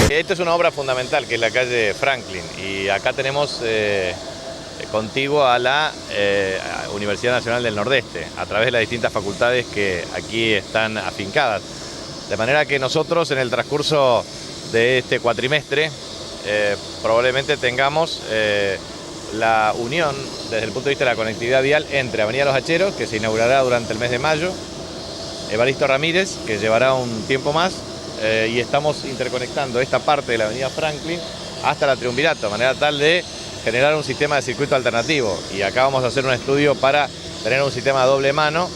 Esta es una obra fundamental que es la calle Franklin y acá tenemos contiguo a la Universidad Nacional del Nordeste a través de las distintas facultades que aquí están afincadas. De manera que nosotros en el transcurso de este cuatrimestre probablemente tengamos la unión desde el punto de vista de la conectividad vial entre Avenida Los Hacheros, que se inaugurará durante el mes de mayo, Evaristo Ramírez, que llevará un tiempo más, y estamos interconectando esta parte de la avenida Franklin hasta la Triunvirato, de manera tal de generar un sistema de circuito alternativo. Y acá vamos a hacer un estudio para tener un sistema a doble mano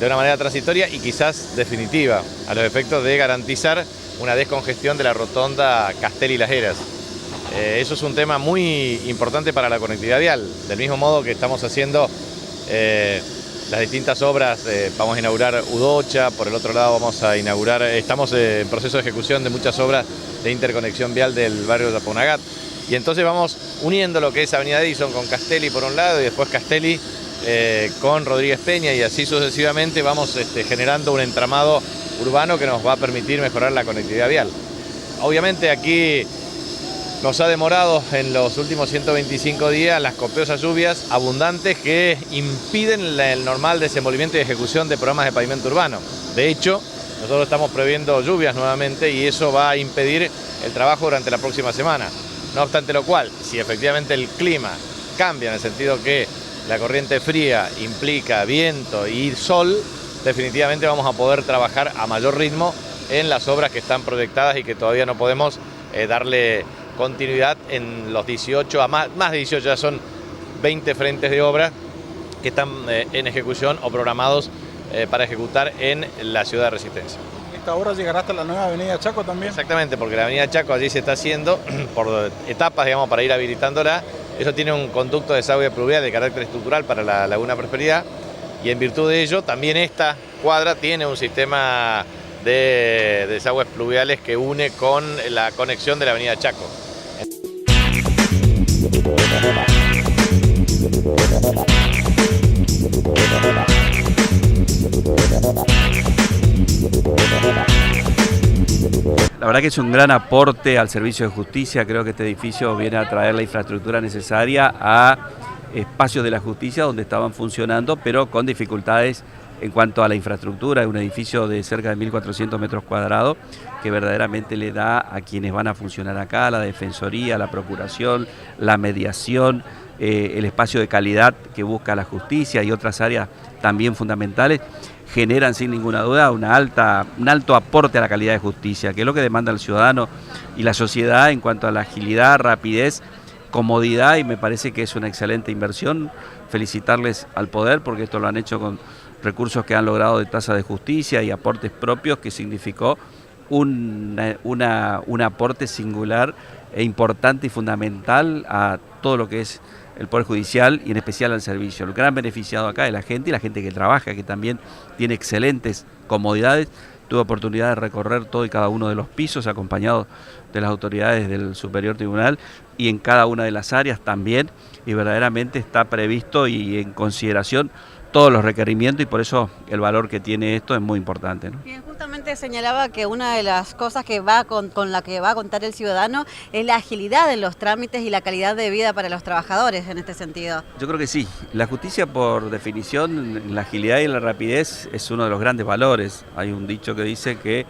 de una manera transitoria y quizás definitiva, a los efectos de garantizar una descongestión de la rotonda Franklin y Las Heras. Eso es un tema muy importante para la conectividad vial, del mismo modo que estamos haciendo las distintas obras. Vamos a inaugurar Udocha, por el otro lado vamos a inaugurar, estamos en proceso de ejecución de muchas obras de interconexión vial del barrio de Aponagat, y entonces vamos uniendo lo que es Avenida Edison con Castelli por un lado y después Castelli con Rodríguez Peña, y así sucesivamente vamos generando un entramado urbano que nos va a permitir mejorar la conectividad vial. Obviamente aquí nos ha demorado en los últimos 125 días las copiosas lluvias abundantes que impiden el normal desenvolvimiento y ejecución de programas de pavimento urbano. De hecho, nosotros estamos previendo lluvias nuevamente y eso va a impedir el trabajo durante la próxima semana. No obstante lo cual, si efectivamente el clima cambia en el sentido que la corriente fría implica viento y sol, definitivamente vamos a poder trabajar a mayor ritmo en las obras que están proyectadas y que todavía no podemos darle continuidad en los 18, más de 18, ya son 20 frentes de obra que están en ejecución o programados para ejecutar en la Ciudad de Resistencia. ¿Esta obra llegará hasta la nueva avenida Chaco también? Exactamente, porque la avenida Chaco allí se está haciendo por etapas, digamos, para ir habilitándola. Eso tiene un conducto de desagüe pluvial de carácter estructural para la Laguna Prosperidad, y en virtud de ello también esta cuadra tiene un sistema de desagües pluviales que une con la conexión de la avenida Chaco. La verdad que es un gran aporte al servicio de justicia. Creo que este edificio viene a traer la infraestructura necesaria a espacios de la justicia donde estaban funcionando, pero con dificultades en cuanto a la infraestructura. Es un edificio de cerca de 1.400 metros cuadrados que verdaderamente le da a quienes van a funcionar acá, la defensoría, la procuración, la mediación, el espacio de calidad que busca la justicia y otras áreas también fundamentales, generan sin ninguna duda un alto aporte a la calidad de justicia, que es lo que demanda el ciudadano y la sociedad en cuanto a la agilidad, rapidez, comodidad, y me parece que es una excelente inversión. Felicitarles al Poder porque esto lo han hecho con recursos que han logrado de tasa de justicia y aportes propios, que significó un aporte singular e importante y fundamental a todo lo que es el Poder Judicial y en especial al servicio. El gran beneficiado acá es la gente y la gente que trabaja, que también tiene excelentes comodidades. Tuve oportunidad de recorrer todo y cada uno de los pisos acompañado de las autoridades del Superior Tribunal y en cada una de las áreas también, y verdaderamente está previsto y en consideración todos los requerimientos, y por eso el valor que tiene esto es muy importante, ¿no? Bien, justamente señalaba que una de las cosas que va con la que va a contar el ciudadano es la agilidad en los trámites y la calidad de vida para los trabajadores en este sentido. Yo creo que sí. La justicia, por definición, la agilidad y la rapidez es uno de los grandes valores. Hay un dicho que dice que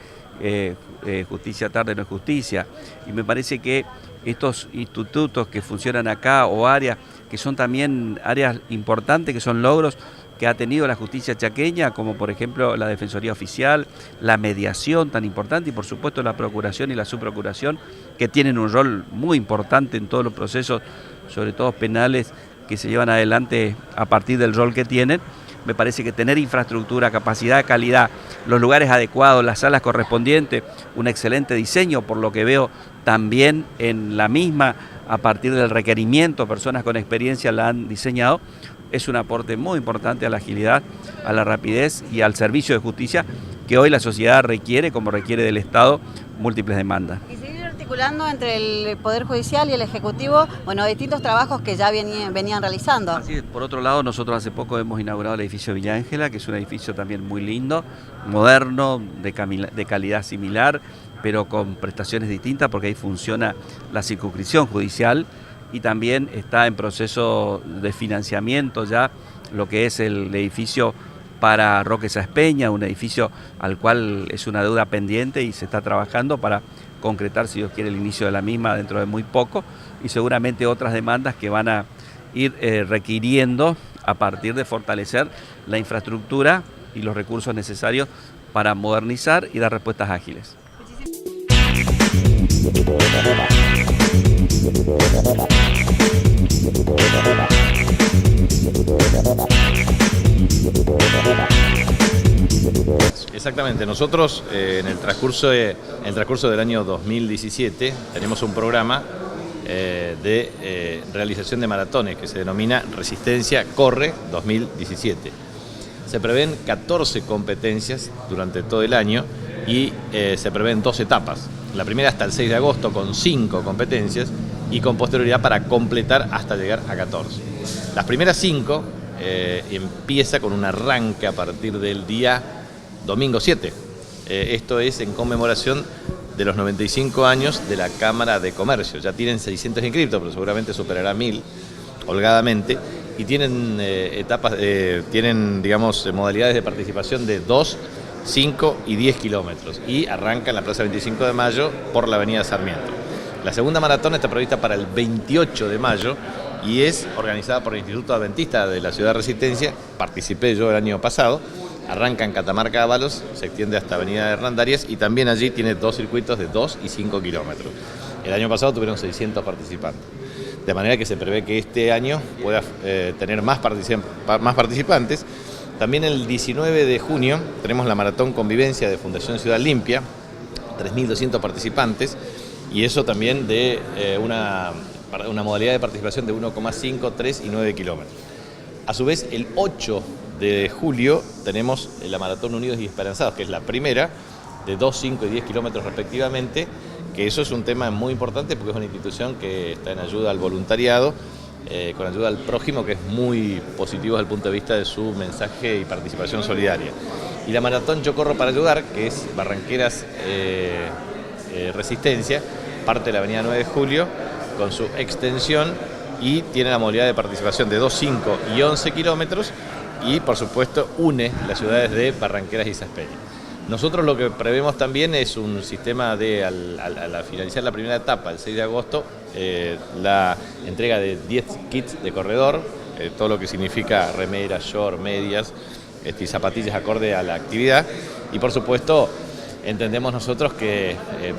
justicia tarde no es justicia, y me parece que estos institutos que funcionan acá o áreas que son también áreas importantes, que son logros que ha tenido la justicia chaqueña, como por ejemplo la Defensoría Oficial, la mediación tan importante y por supuesto la procuración y la subprocuración, que tienen un rol muy importante en todos los procesos, sobre todo penales, que se llevan adelante a partir del rol que tienen. Me parece que tener infraestructura, capacidad, calidad, los lugares adecuados, las salas correspondientes, un excelente diseño, por lo que veo también en la misma, a partir del requerimiento, personas con experiencia la han diseñado. Es un aporte muy importante a la agilidad, a la rapidez y al servicio de justicia que hoy la sociedad requiere, como requiere del Estado, múltiples demandas. Y seguir articulando entre el Poder Judicial y el Ejecutivo, bueno, distintos trabajos que ya venían realizando. Así es. Por otro lado, nosotros hace poco hemos inaugurado el edificio Villa Ángela, que es un edificio también muy lindo, moderno, de calidad similar, pero con prestaciones distintas, porque ahí funciona la circunscripción judicial y también está en proceso de financiamiento ya lo que es el edificio para Roque Sáenz Peña, un edificio al cual es una deuda pendiente y se está trabajando para concretar, si Dios quiere, el inicio de la misma dentro de muy poco, y seguramente otras demandas que van a ir requiriendo a partir de fortalecer la infraestructura y los recursos necesarios para modernizar y dar respuestas ágiles. Exactamente, nosotros en el transcurso del año 2017 tenemos un programa de realización de maratones que se denomina Resistencia Corre 2017. Se prevén 14 competencias durante todo el año y se prevén 2 etapas. La primera hasta el 6 de agosto con 5 competencias y con posterioridad para completar hasta llegar a 14. Las primeras 5 empieza con un arranque a partir del día domingo 7. Esto es en conmemoración de los 95 años de la Cámara de Comercio. Ya tienen 600 inscritos, pero seguramente superará 1000 holgadamente. Y tienen digamos, modalidades de participación de 2, 5 y 10 kilómetros. Y arranca en la Plaza 25 de Mayo por la Avenida Sarmiento. La segunda maratón está prevista para el 28 de mayo y es organizada por el Instituto Adventista de la Ciudad de Resistencia. Participé yo el año pasado. Arranca en Catamarca Ábalos, se extiende hasta Avenida Hernandarias y también allí tiene 2 circuitos de 2 y 5 kilómetros. El año pasado tuvieron 600 participantes. De manera que se prevé que este año pueda tener más participantes. También el 19 de junio tenemos la Maratón Convivencia de Fundación Ciudad Limpia, 3.200 participantes, y eso también de una modalidad de participación de 1,5, 3 y 9 kilómetros. A su vez, el 8 de julio tenemos la Maratón Unidos y Esperanzados, que es la primera, de 2, 5 y 10 kilómetros respectivamente, que eso es un tema muy importante porque es una institución que está en ayuda al voluntariado, con ayuda al prójimo, que es muy positivo desde el punto de vista de su mensaje y participación solidaria. Y la Maratón Yo Corro para Ayudar, que es Barranqueras Resistencia, parte de la avenida 9 de Julio, con su extensión, y tiene la modalidad de participación de 2, 5 y 11 kilómetros, y por supuesto une las ciudades de Barranqueras y Sáenz Peña. Nosotros lo que prevemos también es un sistema de, al finalizar la primera etapa, el 6 de agosto, la entrega de 10 kits de corredor, todo lo que significa remeras, short, medias y zapatillas acorde a la actividad, y por supuesto entendemos nosotros que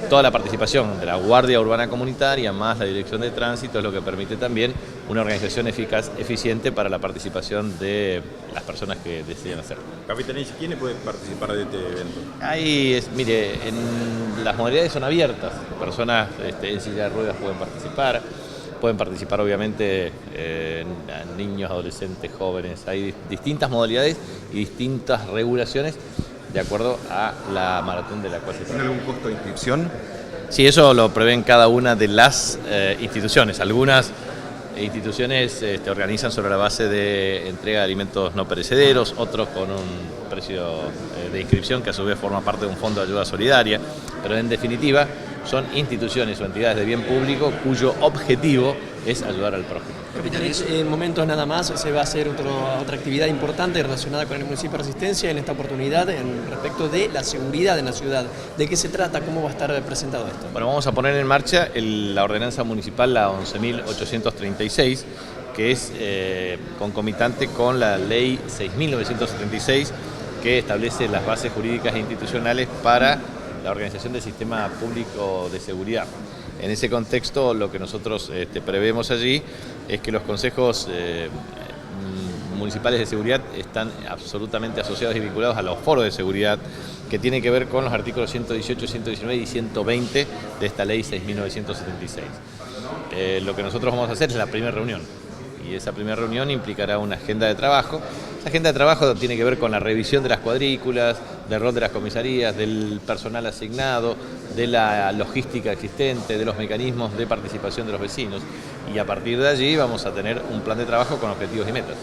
toda la participación de la Guardia Urbana Comunitaria más la Dirección de Tránsito es lo que permite también una organización eficaz, eficiente para la participación de las personas que deciden hacerlo. CAPITANICH, ¿quiénes pueden participar de este evento? Ahí mire, las modalidades son abiertas, personas en silla de ruedas pueden participar obviamente niños, adolescentes, jóvenes, hay distintas modalidades y distintas regulaciones de acuerdo a la maratón de la cual se trata. ¿Tiene algún costo de inscripción? Sí, eso lo prevén cada una de las instituciones. Algunas instituciones organizan sobre la base de entrega de alimentos no perecederos, otros con un precio de inscripción que a su vez forma parte de un fondo de ayuda solidaria, pero en definitiva son instituciones o entidades de bien público cuyo objetivo es ayudar al prójimo. CAPITANICH, en momentos nada más se va a hacer otra actividad importante relacionada con el municipio de Resistencia en esta oportunidad respecto de la seguridad en la ciudad. ¿De qué se trata? ¿Cómo va a estar presentado esto? Bueno, vamos a poner en marcha la ordenanza municipal, la 11.836, que es concomitante con la ley 6.976, que establece las bases jurídicas e institucionales para la organización del sistema público de seguridad. En ese contexto, lo que nosotros prevemos allí es que los consejos municipales de seguridad están absolutamente asociados y vinculados a los foros de seguridad, que tienen que ver con los artículos 118, 119 y 120 de esta ley 6.976. Lo que nosotros vamos a hacer es la primera reunión, y esa primera reunión implicará una agenda de trabajo. Esa agenda de trabajo tiene que ver con la revisión de las cuadrículas, del rol de las comisarías, del personal asignado, de la logística existente, de los mecanismos de participación de los vecinos, y a partir de allí vamos a tener un plan de trabajo con objetivos y metas.